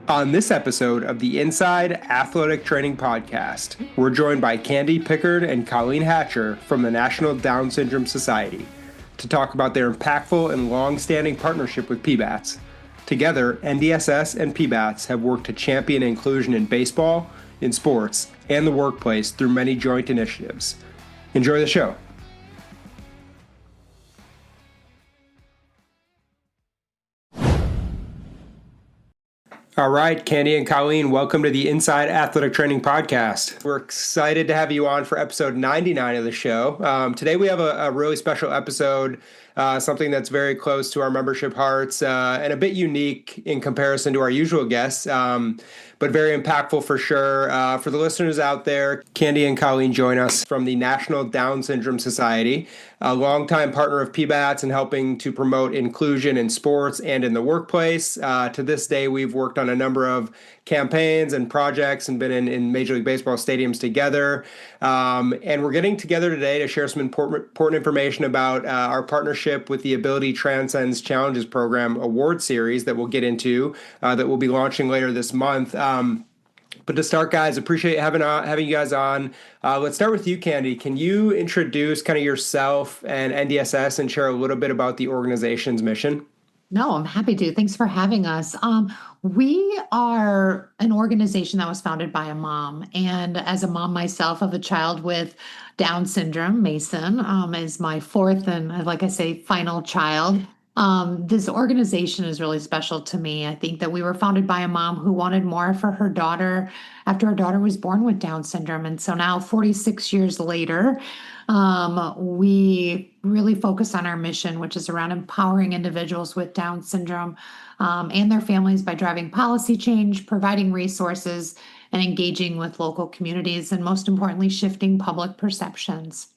On this episode of the Inside Athletic Training Podcast, we're joined by Kandi Pickard and Colleen from the National Down Syndrome Society to talk about their impactful and long-standing partnership with PBATS. Together, NDSS and PBATS have worked to champion inclusion in baseball, in sports, and the workplace through many joint initiatives. Enjoy the show. All right, Kandi and Colleen, welcome to the Inside Athletic Training Podcast. We're excited to have you on for episode 99 of the show. Today we have a really special episode, something that's very close to our membership hearts and a bit unique in comparison to our usual guests, but very impactful for sure. For the listeners out there, Kandi and Colleen join us from the National Down Syndrome Society, a longtime partner of PBATS in helping to promote inclusion in sports and in the workplace. To this day, we've worked on a number of campaigns and projects and been in Major League Baseball stadiums together. And we're getting together today to share some important information about our partnership with the Ability Transcends Challenges program award series that we'll get into, that we'll be launching later this month. But to start, guys, appreciate having you guys on. Let's start with you, Kandi. Can you introduce kind of yourself and NDSS and share a little bit about the organization's mission? No, I'm happy to. Thanks for having us. We are an organization that was founded by a mom. And as a mom myself of a child with Down syndrome, Mason is my fourth and, like I say, final child. This organization is really special to me. I think that we were founded by a mom who wanted more for her daughter after her daughter was born with Down syndrome. And so now 46 years later, we really focus on our mission, which is around empowering individuals with Down syndrome and their families by driving policy change, providing resources, and engaging with local communities, and most importantly, shifting public perceptions.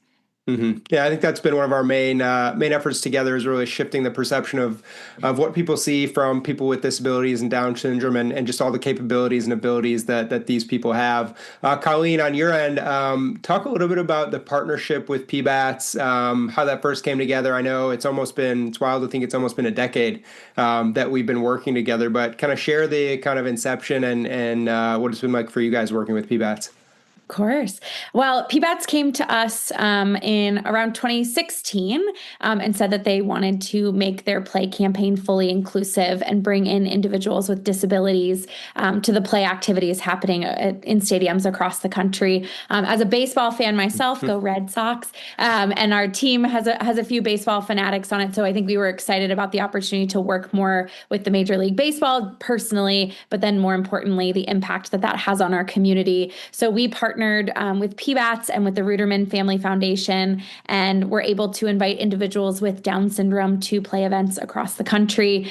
Mm-hmm. Yeah, I think that's been one of our main efforts together, is really shifting the perception of what people see from people with disabilities and Down syndrome and just all the capabilities and abilities that these people have. Colleen, on your end, talk a little bit about the partnership with PBATS, how that first came together. I know it's wild to think it's almost been a decade that we've been working together, but kind of share the kind of inception and what it's been like for you guys working with PBATS. Of course. Well, PBATS came to us in around 2016 and said that they wanted to make their play campaign fully inclusive and bring in individuals with disabilities to the play activities happening in stadiums across the country. As a baseball fan myself, go Red Sox, and our team has a few baseball fanatics on it. So I think we were excited about the opportunity to work more with the Major League Baseball personally, but then more importantly, the impact that has on our community. So we partnered with PBATS and with the Ruderman Family Foundation, and we're able to invite individuals with Down syndrome to play events across the country.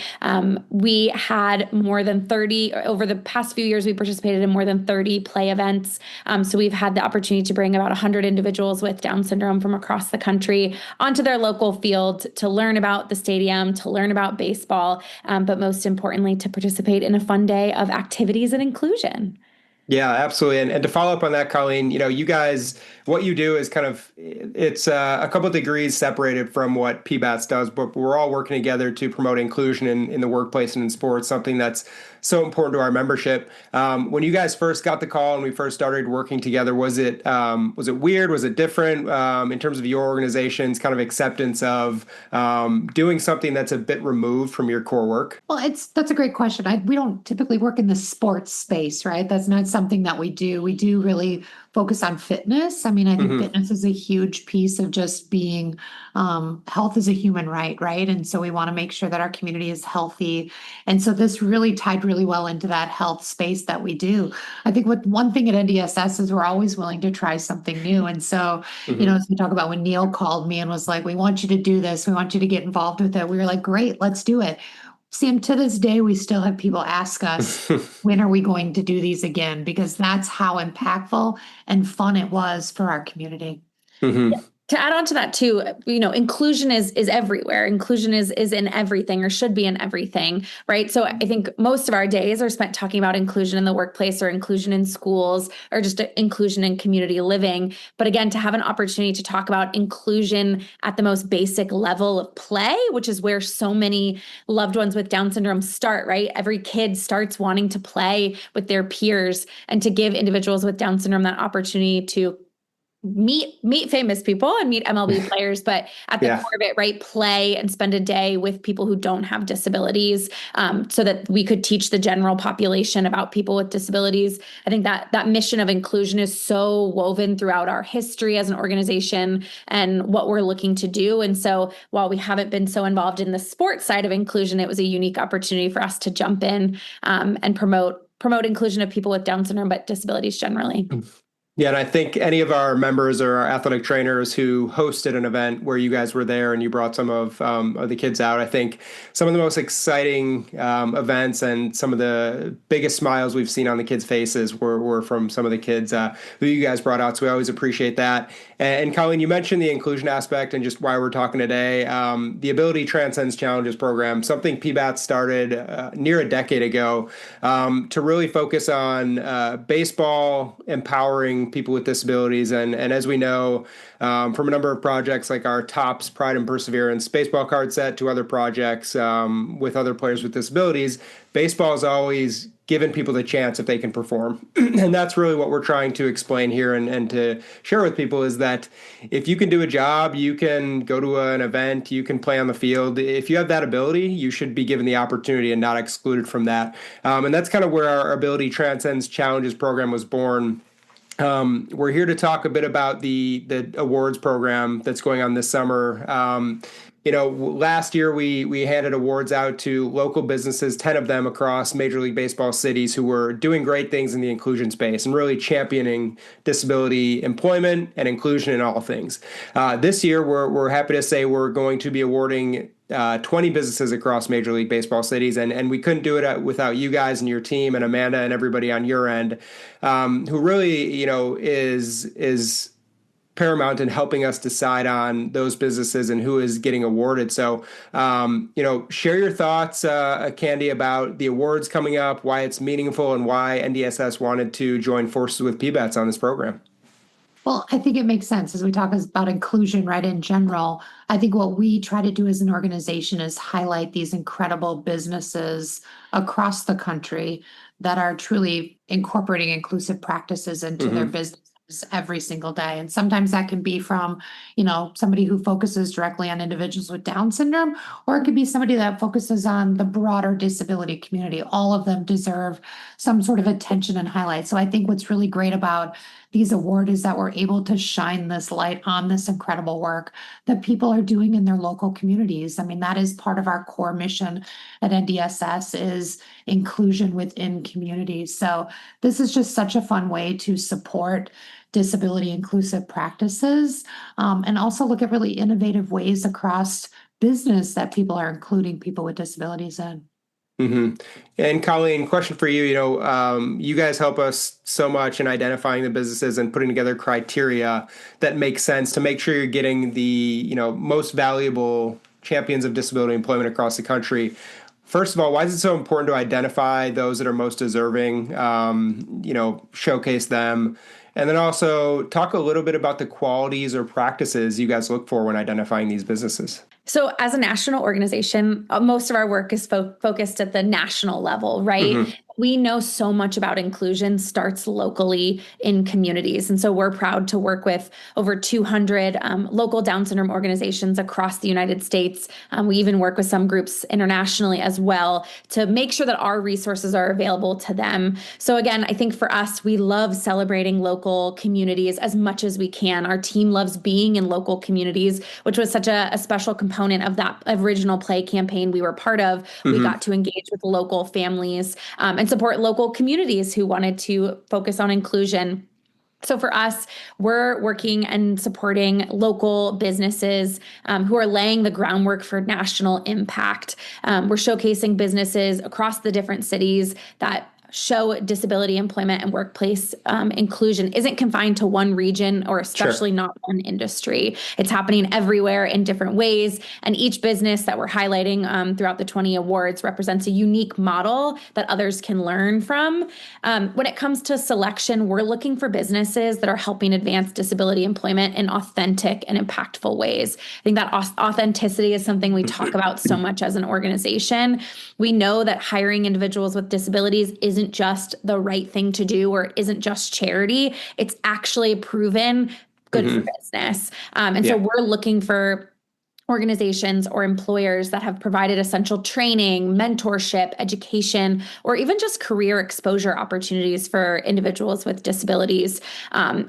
We had more than 30, over the past few years, we participated in more than 30 play events. So we've had the opportunity to bring about 100 individuals with Down syndrome from across the country onto their local field to learn about the stadium, to learn about baseball, but most importantly, to participate in a fun day of activities and inclusion. Yeah, absolutely. And to follow up on that, Colleen, you guys, what you do is it's a couple of degrees separated from what PBATS does, but we're all working together to promote inclusion in the workplace and in sports, something that's so important to our membership. When you guys first got the call and we first started working together, was it weird? Was it different in terms of your organization's kind of acceptance of doing something that's a bit removed from your core work? Well, that's a great question. We don't typically work in the sports space, right? That's not something that we do. We do really focus on fitness. I mean, I think fitness is a huge piece of just being, health is a human right? And so we want to make sure that our community is healthy. And so this really tied really well into that health space that we do. I think one thing at NDSS is we're always willing to try something new. And so, as we talk about when Neil called me and was like, we want you to do this, we want you to get involved with it. We were like, great, let's do it. Sam, to this day, we still have people ask us, when are we going to do these again? Because that's how impactful and fun it was for our community. Mm-hmm. To add on to that too, inclusion is everywhere. Inclusion is in everything, or should be in everything, right? So I think most of our days are spent talking about inclusion in the workplace, or inclusion in schools, or just inclusion in community living. But again, to have an opportunity to talk about inclusion at the most basic level of play, which is where so many loved ones with Down syndrome start, right? Every kid starts wanting to play with their peers, and to give individuals with Down syndrome that opportunity to meet famous people and meet MLB players, but at the core of it, right, play and spend a day with people who don't have disabilities, so that we could teach the general population about people with disabilities. I think that mission of inclusion is so woven throughout our history as an organization and what we're looking to do. And so while we haven't been so involved in the sports side of inclusion, it was a unique opportunity for us to jump in and promote inclusion of people with Down syndrome, but disabilities generally. Yeah, and I think any of our members or our athletic trainers who hosted an event where you guys were there and you brought some of the kids out, I think some of the most exciting events and some of the biggest smiles we've seen on the kids' faces were from some of the kids who you guys brought out. So we always appreciate that. And Colleen, you mentioned the inclusion aspect and just why we're talking today. The Ability Transcends Challenges program, something PBATS started near a decade ago to really focus on baseball empowering people with disabilities. And as we know from a number of projects like our TOPS Pride and Perseverance baseball card set to other projects with other players with disabilities, baseball is always given people the chance if they can perform. And that's really what we're trying to explain here and to share with people, is that if you can do a job, you can go to an event, you can play on the field. If you have that ability, you should be given the opportunity and not excluded from that. And that's kind of where our Ability Transcends Challenges program was born. We're here to talk a bit about the awards program that's going on this summer. Last year we handed awards out to local businesses, 10 of them across Major League Baseball cities, who were doing great things in the inclusion space and really championing disability employment and inclusion in all things. This year, we're happy to say we're going to be awarding 20 businesses across Major League Baseball cities, and we couldn't do it without you guys and your team and Amanda and everybody on your end, who really, is paramount in helping us decide on those businesses and who is getting awarded. So, share your thoughts, Kandi, about the awards coming up, why it's meaningful, and why NDSS wanted to join forces with PBATS on this program. Well, I think it makes sense as we talk about inclusion, right, in general. I think what we try to do as an organization is highlight these incredible businesses across the country that are truly incorporating inclusive practices into their business every single day. And sometimes that can be from, somebody who focuses directly on individuals with Down syndrome, or it could be somebody that focuses on the broader disability community. All of them deserve some sort of attention and highlight. So I think what's really great about these awards is that we're able to shine this light on this incredible work that people are doing in their local communities. I mean, that is part of our core mission at NDSS, is inclusion within communities. So this is just such a fun way to support disability inclusive practices, and also look at really innovative ways across business that people are including people with disabilities in. And Colleen, question for you. You guys help us so much in identifying the businesses and putting together criteria that make sense to make sure you're getting the most valuable champions of disability employment across the country. First of all, why is it so important to identify those that are most deserving? Showcase them. And then also talk a little bit about the qualities or practices you guys look for when identifying these businesses. So as a national organization, most of our work is focused at the national level, right? We know so much about inclusion starts locally in communities. And so we're proud to work with over 200 local Down syndrome organizations across the United States. We even work with some groups internationally as well to make sure that our resources are available to them. So again, I think for us, we love celebrating local communities as much as we can. Our team loves being in local communities, which was such a special component of that original play campaign we were part of. We got to engage with local families and support local communities who wanted to focus on inclusion. So for us, we're working and supporting local businesses who are laying the groundwork for national impact. We're showcasing businesses across the different cities that show disability employment and workplace inclusion isn't confined to one region or especially not one industry. It's happening everywhere in different ways. And each business that we're highlighting throughout the 20 awards represents a unique model that others can learn from. When it comes to selection, we're looking for businesses that are helping advance disability employment in authentic and impactful ways. I think that authenticity is something we talk about so much as an organization. We know that hiring individuals with disabilities isn't just the right thing to do or isn't just charity. It's actually proven good for business. So we're looking for organizations or employers that have provided essential training, mentorship, education, or even just career exposure opportunities for individuals with disabilities,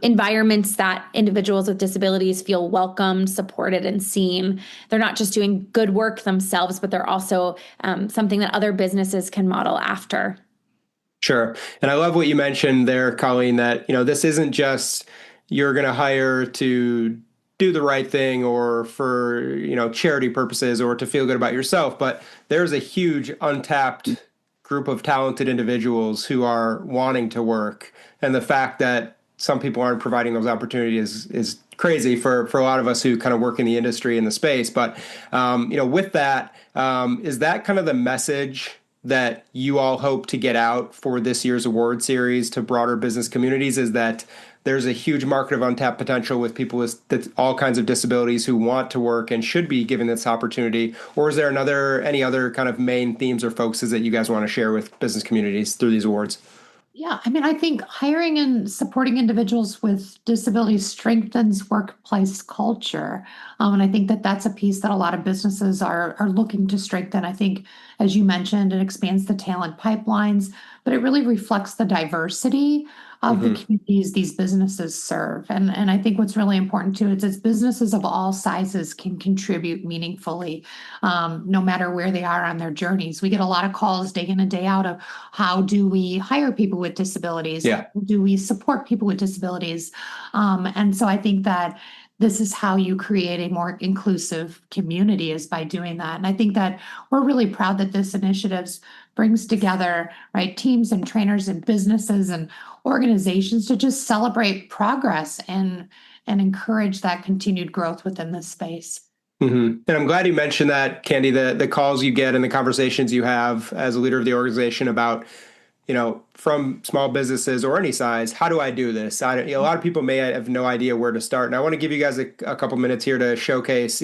environments that individuals with disabilities feel welcomed, supported, and seen. They're not just doing good work themselves, but they're also something that other businesses can model after. Sure. And I love what you mentioned there, Colleen, that, this isn't just you're going to hire to do the right thing or for, charity purposes or to feel good about yourself. But there's a huge untapped group of talented individuals who are wanting to work. And the fact that some people aren't providing those opportunities is crazy for a lot of us who kind of work in the industry, in the space. But, with that, is that kind of the message that you all hope to get out for this year's award series to broader business communities, is that there's a huge market of untapped potential with people with all kinds of disabilities who want to work and should be given this opportunity? Or is there any other kind of main themes or focuses that you guys want to share with business communities through these awards? Yeah, I think hiring and supporting individuals with disabilities strengthens workplace culture. And I think that that's a piece that a lot of businesses are looking to strengthen. I think, as you mentioned, it expands the talent pipelines, but it really reflects the diversity of the communities these businesses serve. And I think what's really important too is businesses of all sizes can contribute meaningfully, no matter where they are on their journeys. We get a lot of calls day in and day out of how do we hire people with disabilities? Yeah. How do we support people with disabilities? And so I think that this is how you create a more inclusive community, is by doing that. And I think that we're really proud that this initiative brings together, right, teams and trainers and businesses and organizations to just celebrate progress and encourage that continued growth within this space. And I'm glad you mentioned that, Kandi, the calls you get and the conversations you have as a leader of the organization about, from small businesses or any size, how do I do this? A lot of people may have no idea where to start. And I want to give you guys a couple minutes here to showcase,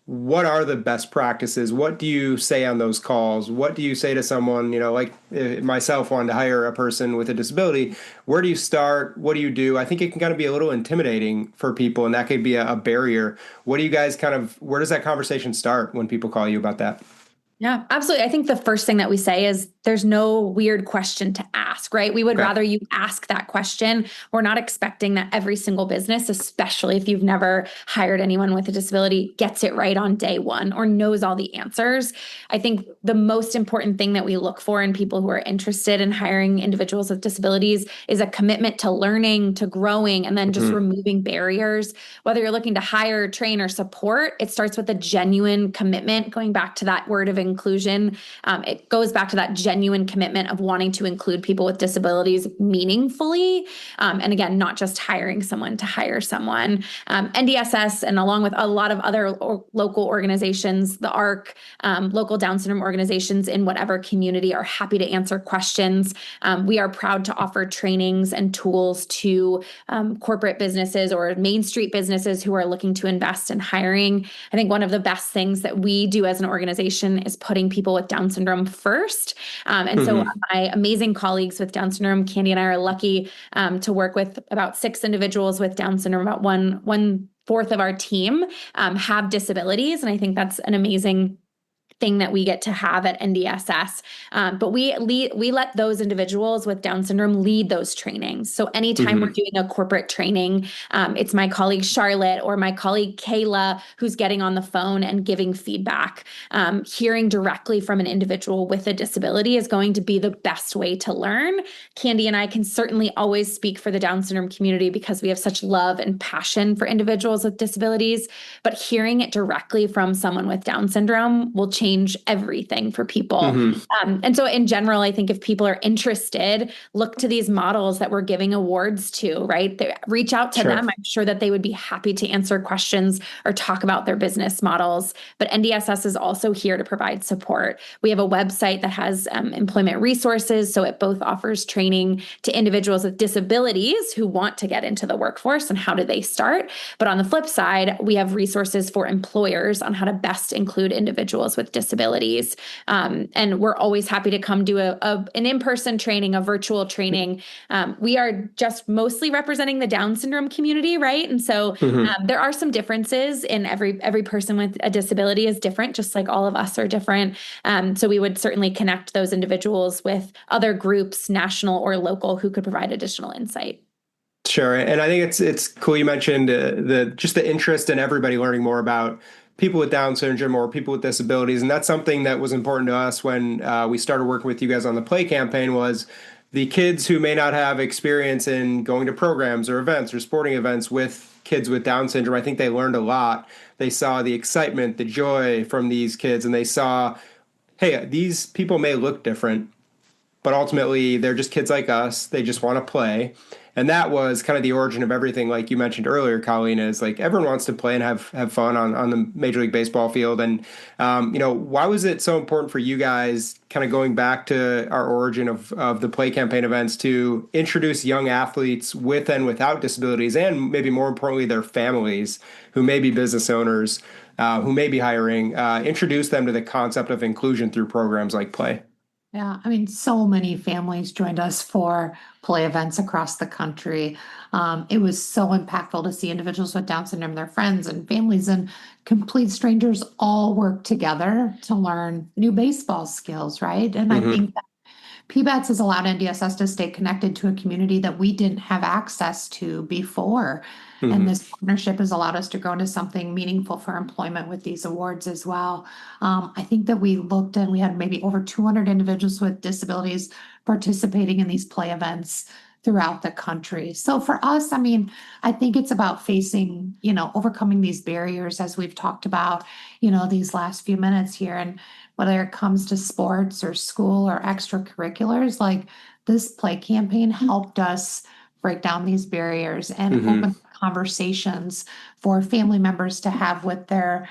what are the best practices? What do you say on those calls? What do you say to someone, like myself wanting to hire a person with a disability? Where do you start? What do you do? I think it can kind of be a little intimidating for people, and that could be a barrier. What do you guys where does that conversation start when people call you about that? Yeah, absolutely. I think the first thing that we say is there's no weird question to ask, right? We would rather you ask that question. We're not expecting that every single business, especially if you've never hired anyone with a disability, gets it right on day one or knows all the answers. I think the most important thing that we look for in people who are interested in hiring individuals with disabilities is a commitment to learning, to growing, and then just removing barriers. Whether you're looking to hire, train, or support, it starts with a genuine commitment. Going back to that word of inclusion, it goes back to that genuine commitment of wanting to include people with disabilities meaningfully. And again, not just hiring someone to hire someone. NDSS, and along with a lot of other local organizations, the ARC, local Down syndrome organizations in whatever community, are happy to answer questions. We are proud to offer trainings and tools to corporate businesses or Main Street businesses who are looking to invest in hiring. I think one of the best things that we do as an organization is putting people with Down syndrome first. So my amazing colleagues with Down syndrome, Kandi and I, are lucky to work with about 6 individuals with Down syndrome. About one fourth of our team have disabilities. And I think that's an amazing thing that we get to have at NDSS. But we let those individuals with Down syndrome lead those trainings. So anytime we're doing a corporate training, it's my colleague Charlotte or my colleague Kayla who's getting on the phone and giving feedback. Hearing directly from an individual with a disability is going to be the best way to learn. Kandi and I can certainly always speak for the Down syndrome community because we have such love and passion for individuals with disabilities. But hearing it directly from someone with Down syndrome will change change everything for people. Mm-hmm. And so in general, I think if people are interested, look to these models that we're giving awards to, right? Reach out to them. I'm sure that they would be happy to answer questions or talk about their business models. But NDSS is also here to provide support. We have a website that has employment resources. So it both offers training to individuals with disabilities who want to get into the workforce and how do they start. But on the flip side, we have resources for employers on how to best include individuals with disabilities. And we're always happy to come do an in-person training, a virtual training. We are just mostly representing the Down syndrome community, right? And so there are some differences in every person with a disability is different, just like all of us are different. So we would certainly connect those individuals with other groups, national or local, who could provide additional insight. Sure. And I think it's cool you mentioned the interest in everybody learning more about people with Down syndrome or people with disabilities. And that's something that was important to us when we started working with you guys on the Play campaign was the kids who may not have experience in going to programs or events or sporting events with kids with Down syndrome. I think they learned a lot. They saw the excitement, the joy from these kids, and they saw, hey, these people may look different, but ultimately they're just kids like us. They just want to play. And that was kind of the origin of everything, like you mentioned earlier, Colleen, is like everyone wants to play and have fun on the Major League Baseball field. And, why was it so important for you guys, kind of going back to our origin of the Play campaign events, to introduce young athletes with and without disabilities, and maybe more importantly, their families who may be business owners, who may be hiring, introduce them to the concept of inclusion through programs like Play? Yeah, I mean, so many families joined us for Play events across the country. It was so impactful to see individuals with Down syndrome, their friends and families and complete strangers all work together to learn new baseball skills, right? And I think that PBATS has allowed NDSS to stay connected to a community that we didn't have access to before. And this partnership has allowed us to grow into something meaningful for employment with these awards as well. I think that we looked and we had maybe over 200 individuals with disabilities participating in these Play events throughout the country. So for us, I mean, I think it's about facing, overcoming these barriers as we've talked about, these last few minutes here. And whether it comes to sports or school or extracurriculars, like this Play campaign helped us break down these barriers and open conversations for family members to have with their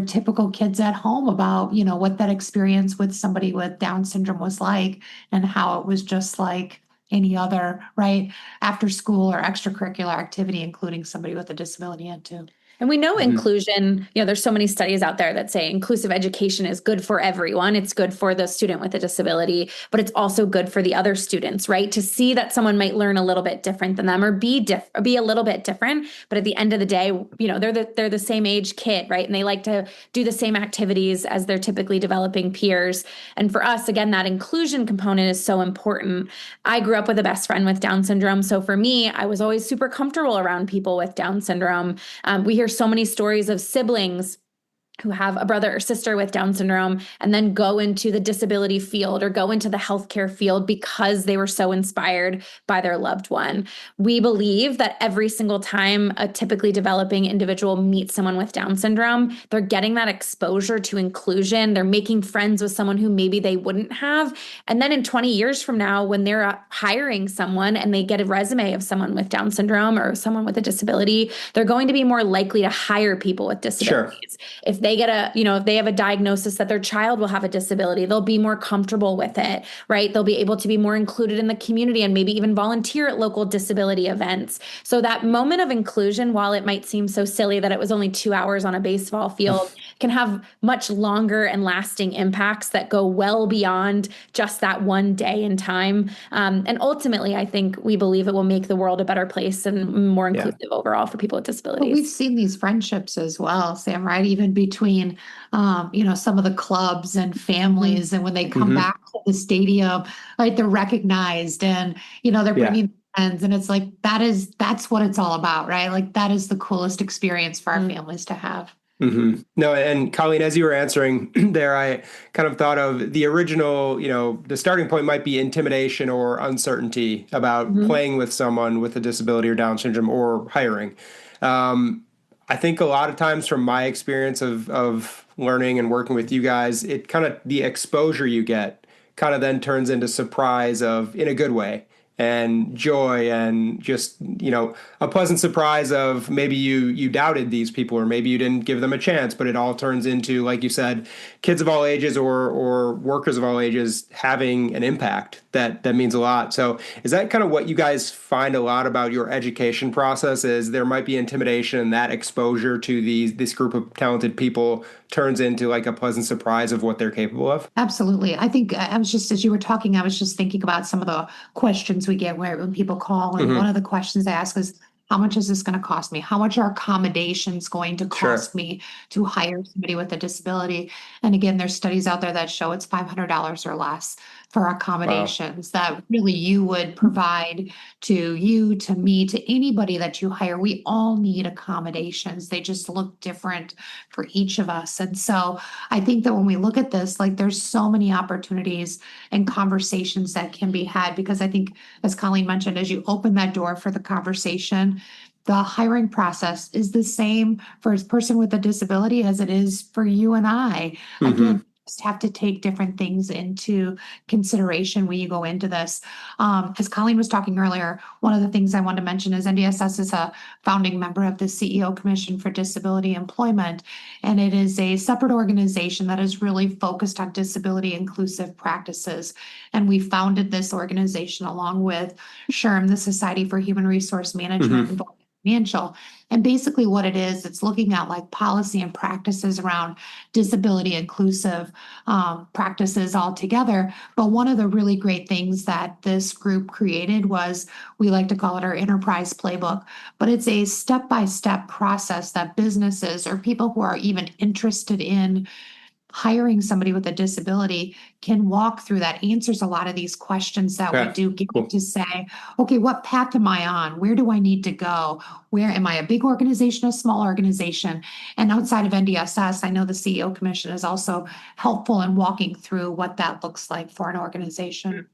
typical kids at home about, what that experience with somebody with Down syndrome was like and how it was just like any other, right, after school or extracurricular activity, including somebody with a disability into. And we know inclusion, there's so many studies out there that say inclusive education is good for everyone. It's good for the student with a disability, but it's also good for the other students, right? To see that someone might learn a little bit different than them or be a little bit different. But at the end of the day, they're the same age kid, right? And they like to do the same activities as their typically developing peers. And for us, again, that inclusion component is so important. I grew up with a best friend with Down syndrome. So for me, I was always super comfortable around people with Down syndrome. We hear so many stories of siblings who have a brother or sister with Down syndrome and then go into the disability field or go into the healthcare field because they were so inspired by their loved one. We believe that every single time a typically developing individual meets someone with Down syndrome, they're getting that exposure to inclusion. They're making friends with someone who maybe they wouldn't have. And then in 20 years from now, when they're hiring someone and they get a resume of someone with Down syndrome or someone with a disability, they're going to be more likely to hire people with disabilities. Sure. If they get if they have a diagnosis that their child will have a disability, they'll be more comfortable with it, right? They'll be able to be more included in the community and maybe even volunteer at local disability events. So that moment of inclusion, while it might seem so silly that it was only 2 hours on a baseball field, can have much longer and lasting impacts that go well beyond just that one day in time. And ultimately, I think we believe it will make the world a better place and more inclusive overall for people with disabilities. But we've seen these friendships as well, Sam, right? Even between, some of the clubs and families. And when they come back to the stadium, like they're recognized and, they're bringing friends. And it's like, that's what it's all about, right? Like that is the coolest experience for our families to have. No, and Colleen, as you were answering there, I kind of thought of the original, the starting point might be intimidation or uncertainty about playing with someone with a disability or Down syndrome or hiring. I think a lot of times from my experience of learning and working with you guys, it kind of the exposure you get kind of then turns into surprise of in a good way and joy and just, a pleasant surprise of maybe you doubted these people or maybe you didn't give them a chance, but it all turns into, like you said, kids of all ages or workers of all ages having an impact that means a lot. So is that kind of what you guys find a lot about your education process is there might be intimidation and that exposure to this group of talented people turns into like a pleasant surprise of what they're capable of? Absolutely. I think as you were talking, I was just thinking about some of the questions we get when people call. And one of the questions I ask is, how much is this going to cost me? How much are accommodations going to cost me to hire somebody with a disability? And again, there's studies out there that show it's $500 or less for accommodations that really you would provide to you, to me, to anybody that you hire. We all need accommodations. They just look different for each of us. And so I think that when we look at this, like there's so many opportunities and conversations that can be had, because I think, as Colleen mentioned, as you open that door for the conversation, the hiring process is the same for a person with a disability as it is for you and I. Again, just have to take different things into consideration when you go into this. As Colleen was talking earlier, one of the things I wanted to mention is NDSS is a founding member of the CEO Commission for Disability Employment, and it is a separate organization that is really focused on disability inclusive practices. And we founded this organization along with SHRM, the Society for Human Resource Management, and Financial. And basically what it is, it's looking at like policy and practices around disability inclusive practices altogether. But one of the really great things that this group created was, we like to call it our enterprise playbook, but it's a step-by-step process that businesses or people who are even interested in hiring somebody with a disability can walk through that answers a lot of these questions that we do get to say, okay, what path am I on? Where do I need to go? Where am I, a big organization, a small organization? And outside of NDSS, I know the CEO Commission is also helpful in walking through what that looks like for an organization.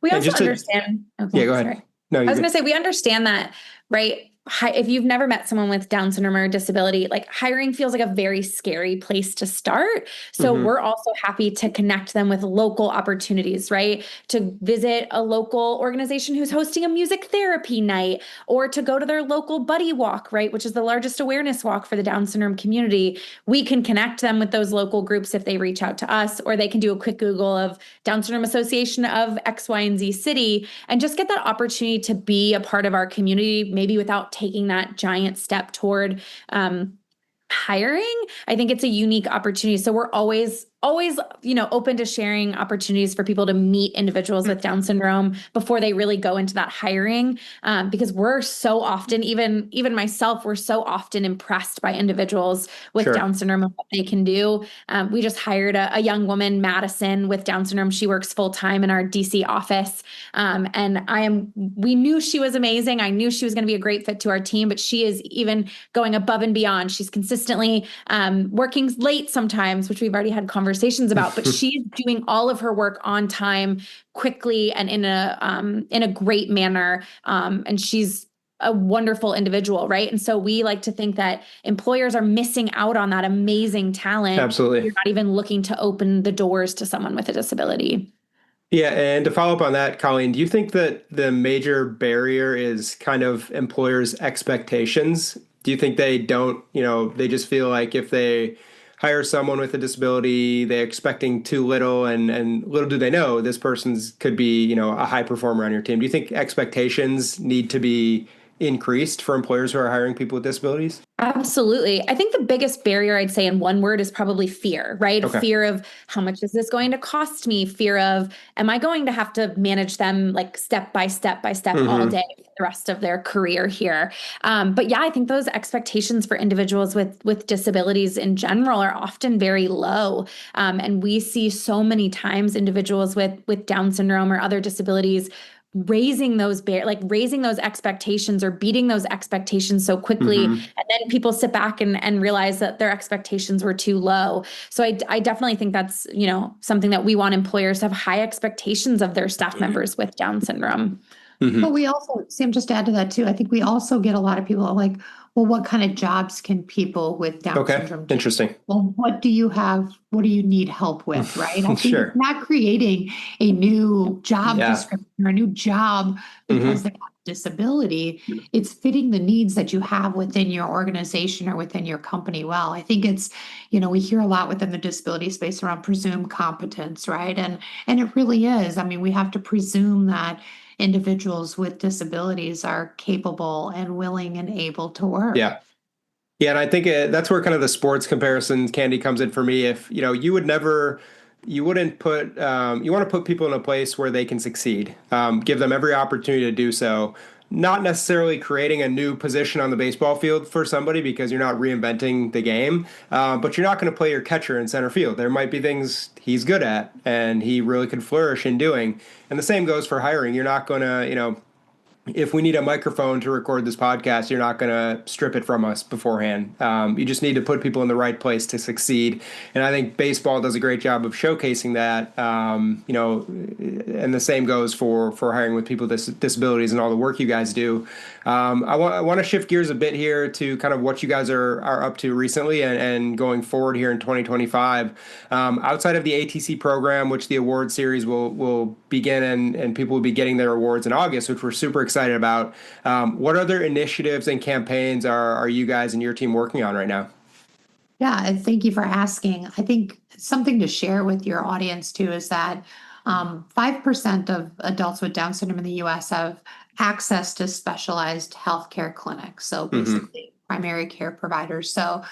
We also understand. Yeah, go ahead. Sorry. No, I was going to say, we understand that, right? If you've never met someone with Down syndrome or disability, like hiring feels like a very scary place to start. So we're also happy to connect them with local opportunities, right? To visit a local organization who's hosting a music therapy night, or to go to their local buddy walk, right? Which is the largest awareness walk for the Down syndrome community. We can connect them with those local groups if they reach out to us, or they can do a quick Google of Down syndrome association of X, Y, and Z city, and just get that opportunity to be a part of our community, maybe without taking that giant step toward hiring. I think it's a unique opportunity. So we're always, open to sharing opportunities for people to meet individuals with Down syndrome before they really go into that hiring. Because we're so often, even myself, we're so often impressed by individuals with Down syndrome and what they can do. We just hired a young woman, Madison, with Down syndrome. She works full-time in our DC office. And we knew she was amazing. I knew she was going to be a great fit to our team, but she is even going above and beyond. She's consistently working late sometimes, which we've already had conversations about, but she's doing all of her work on time, quickly, and in a great manner. And she's a wonderful individual, right? And so we like to think that employers are missing out on that amazing talent. Absolutely. You're not even looking to open the doors to someone with a disability. Yeah, and to follow up on that, Colleen, do you think that the major barrier is kind of employers' expectations? Do you think they don't, they just feel like if they hire someone with a disability, they're expecting too little, and little do they know this person's could be, a high performer on your team. Do you think expectations need to be increased for employers who are hiring people with disabilities? Absolutely. I think the biggest barrier, I'd say in one word, is probably fear, right? Okay. Fear of how much is this going to cost me? Fear of, am I going to have to manage them like step by step all day for the rest of their career here? But yeah, I think those expectations for individuals with disabilities in general are often very low. And we see so many times individuals with Down syndrome or other disabilities raising those expectations or beating those expectations so quickly. And then people sit back and realize that their expectations were too low. So I definitely think that's, something that we want employers to have high expectations of their staff members with Down syndrome. But we also, Sam, just to add to that too, I think we also get a lot of people like, well, what kind of jobs can people with Down syndrome do? Interesting. Well, what do you have? What do you need help with, right? I think Sure. it's not creating a new job description or a new job because they have a disability. It's fitting the needs that you have within your organization or within your company well. I think it's, we hear a lot within the disability space around presumed competence, right? And it really is. I mean, we have to presume that individuals with disabilities are capable and willing and able to work. Yeah. Yeah, and I think that's where kind of the sports comparison, Kandi, comes in for me. If you want to put people in a place where they can succeed, give them every opportunity to do so. Not necessarily creating a new position on the baseball field for somebody because you're not reinventing the game, but you're not going to play your catcher in center field. There might be things he's good at and he really could flourish in doing. And the same goes for hiring. You're not going to, if we need a microphone to record this podcast, you're not going to strip it from us beforehand. You just need to put people in the right place to succeed. And I think baseball does a great job of showcasing that, and the same goes for hiring with people with disabilities and all the work you guys do. I want to shift gears a bit here to kind of what you guys are up to recently and going forward here in 2025. Outside of the ATC program, which the award series will begin and people will be getting their awards in August, which we're super excited about. What other initiatives and campaigns are you guys and your team working on right now? Yeah, and thank you for asking. I think something to share with your audience too is that 5% of adults with Down syndrome in the US have access to specialized healthcare clinics. So basically primary care providers. So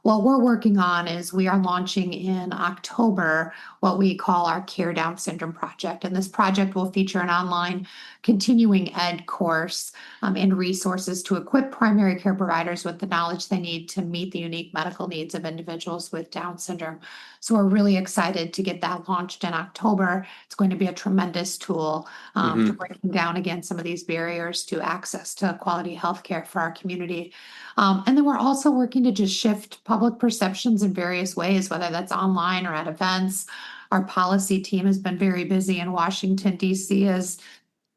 what we're working on is we are launching in October what we call our Care Down Syndrome Project. And this project will feature an online continuing ed course and resources to equip primary care providers with the knowledge they need to meet the unique medical needs of individuals with Down syndrome. So we're really excited to get that launched in October. It's going to be a tremendous tool to breaking down, again, some of these barriers to access to quality healthcare for our community. And then we're also working to just shift public perceptions in various ways, whether that's online or at events. Our policy team has been very busy in Washington, D.C., as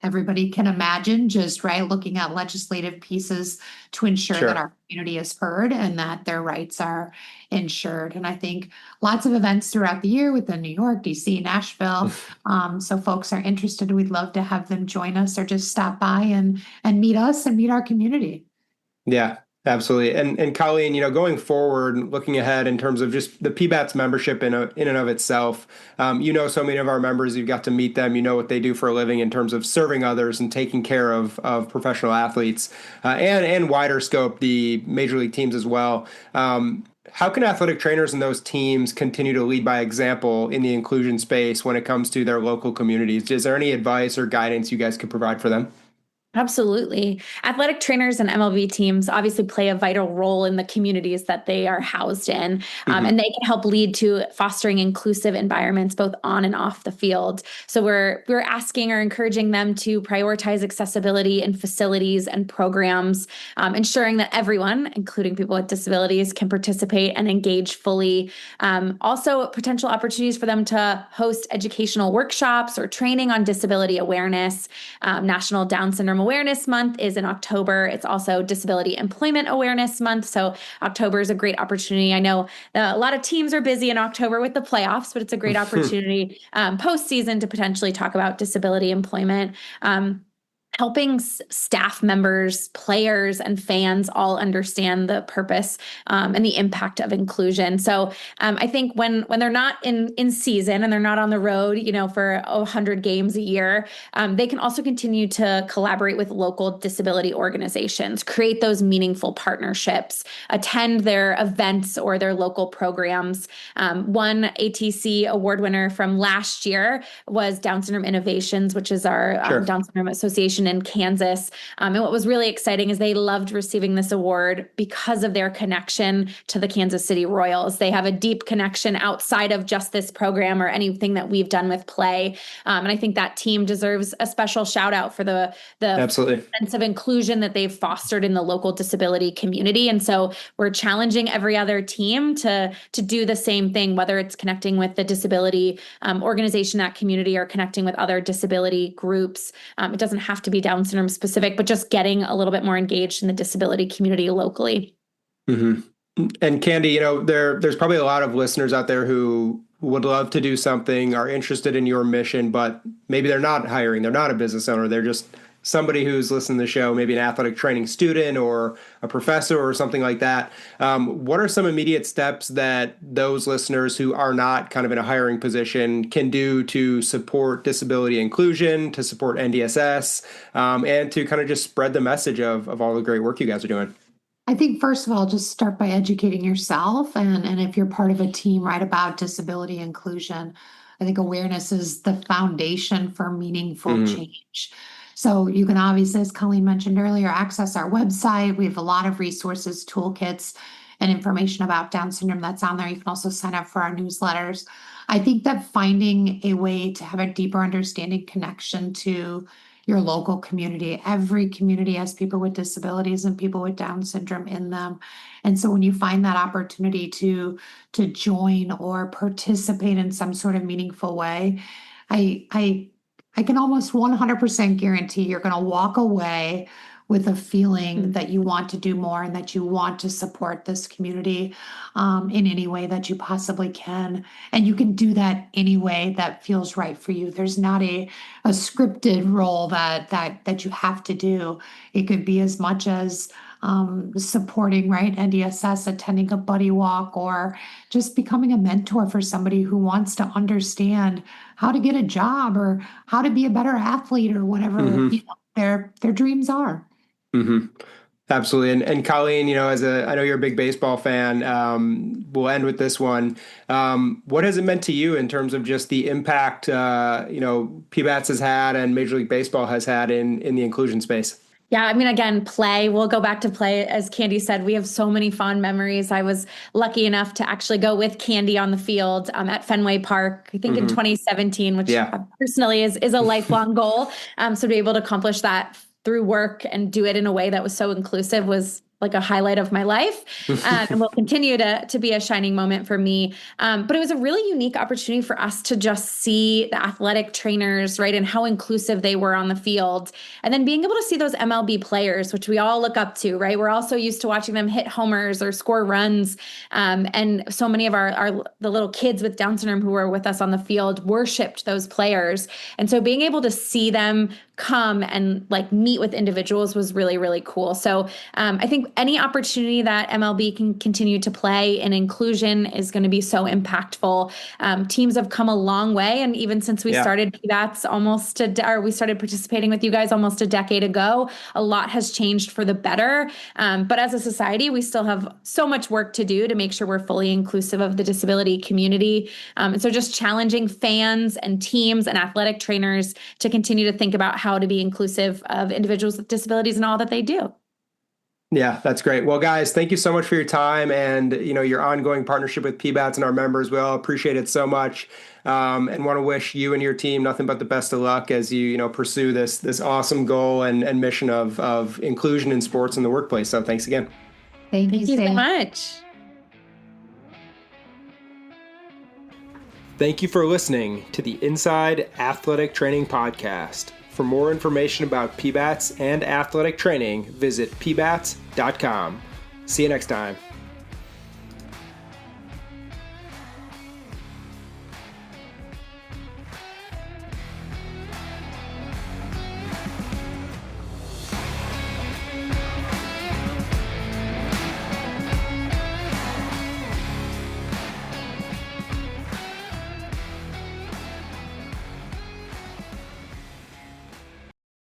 everybody can imagine, just looking at legislative pieces to ensure that our community is heard and that their rights are ensured. And I think lots of events throughout the year within New York, DC, Nashville. So folks are interested, we'd love to have them join us or just stop by and meet us and meet our community. Yeah. Absolutely. And Colleen, going forward, looking ahead in terms of just the PBATS membership in and of itself, so many of our members, you've got to meet them, what they do for a living in terms of serving others and taking care of professional athletes and wider scope, the major league teams as well. How can athletic trainers and those teams continue to lead by example in the inclusion space when it comes to their local communities? Is there any advice or guidance you guys could provide for them? Absolutely. Athletic trainers and MLB teams obviously play a vital role in the communities that they are housed in, and they can help lead to fostering inclusive environments both on and off the field. So we're asking or encouraging them to prioritize accessibility in facilities and programs, ensuring that everyone, including people with disabilities, can participate and engage fully. Also, potential opportunities for them to host educational workshops or training on disability awareness. National Down Syndrome Awareness Month is in October. It's also Disability Employment Awareness Month. So October is a great opportunity. I know a lot of teams are busy in October with the playoffs, but it's a great opportunity postseason to potentially talk about disability employment. Helping staff members, players, and fans all understand the purpose and the impact of inclusion. So I think when they're not in season and they're not on the road, for 100 games a year, they can also continue to collaborate with local disability organizations, create those meaningful partnerships, attend their events or their local programs. One ATC award winner from last year was Down Syndrome Innovations, which is our Down Syndrome Association in Kansas. And what was really exciting is they loved receiving this award because of their connection to the Kansas City Royals. They have a deep connection outside of just this program or anything that we've done with play. And I think that team deserves a special shout out for the Absolutely. sense of inclusion that they've fostered in the local disability community. And so we're challenging every other team to do the same thing, whether it's connecting with the disability organization, that community, or connecting with other disability groups. It doesn't have to be be Down syndrome specific, but just getting a little bit more engaged in the disability community locally. Mm-hmm. And Kandi, there's probably a lot of listeners out there who would love to do something, are interested in your mission, but maybe they're not hiring, they're not a business owner, they're just somebody who's listening to the show, maybe an athletic training student or a professor or something like that. What are some immediate steps that those listeners who are not kind of in a hiring position can do to support disability inclusion, to support NDSS, and to kind of just spread the message of all the great work you guys are doing? I think first of all, just start by educating yourself. And if you're part of a team, right, about disability inclusion, I think awareness is the foundation for meaningful change. So you can obviously, as Colleen mentioned earlier, access our website. We have a lot of resources, toolkits, and information about Down syndrome that's on there. You can also sign up for our newsletters. I think that finding a way to have a deeper understanding, connection to your local community. Every community has people with disabilities and people with Down syndrome in them. And so when you find that opportunity to join or participate in some sort of meaningful way, I can almost 100% guarantee you're going to walk away with a feeling that you want to do more and that you want to support this community in any way that you possibly can. And you can do that any way that feels right for you. There's not a scripted role that you have to do. It could be as much as supporting, right, NDSS, attending a buddy walk, or just becoming a mentor for somebody who wants to understand how to get a job or how to be a better athlete or whatever their dreams are. Mm-hmm. Absolutely. And Colleen, I know you're a big baseball fan. We'll end with this one. What has it meant to you in terms of just the impact, PBATS has had and Major League Baseball has had in the inclusion space? Yeah, I mean, again, play. We'll go back to play. As Kandi said, we have so many fond memories. I was lucky enough to actually go with Kandi on the field at Fenway Park, I think in 2017, which personally is a lifelong goal. So to be able to accomplish that through work and do it in a way that was so inclusive was like a highlight of my life, and will continue to be a shining moment for me. But it was a really unique opportunity for us to just see the athletic trainers, right, and how inclusive they were on the field. And then being able to see those MLB players, which we all look up to, right? We're also used to watching them hit homers or score runs. And so many of the little kids with Down syndrome who were with us on the field worshiped those players. And so being able to see them come and like meet with individuals was really, really cool. So I think any opportunity that MLB can continue to play in inclusion is going to be so impactful. Teams have come a long way. And even since we started PBATS we started participating with you guys almost a decade ago, a lot has changed for the better. But as a society, we still have so much work to do to make sure we're fully inclusive of the disability community. And so just challenging fans and teams and athletic trainers to continue to think about how to be inclusive of individuals with disabilities and all that they do. Yeah, that's great. Well, guys, thank you so much for your time and, your ongoing partnership with PBATS and our members. Well, appreciate it so much. And want to wish you and your team nothing but the best of luck as you, pursue this awesome goal and mission of inclusion in sports in the workplace. So thanks again. Thank you so much. Thank you for listening to the Inside Athletic Training Podcast. For more information about PBATS and athletic training, visit pbats.com. See you next time.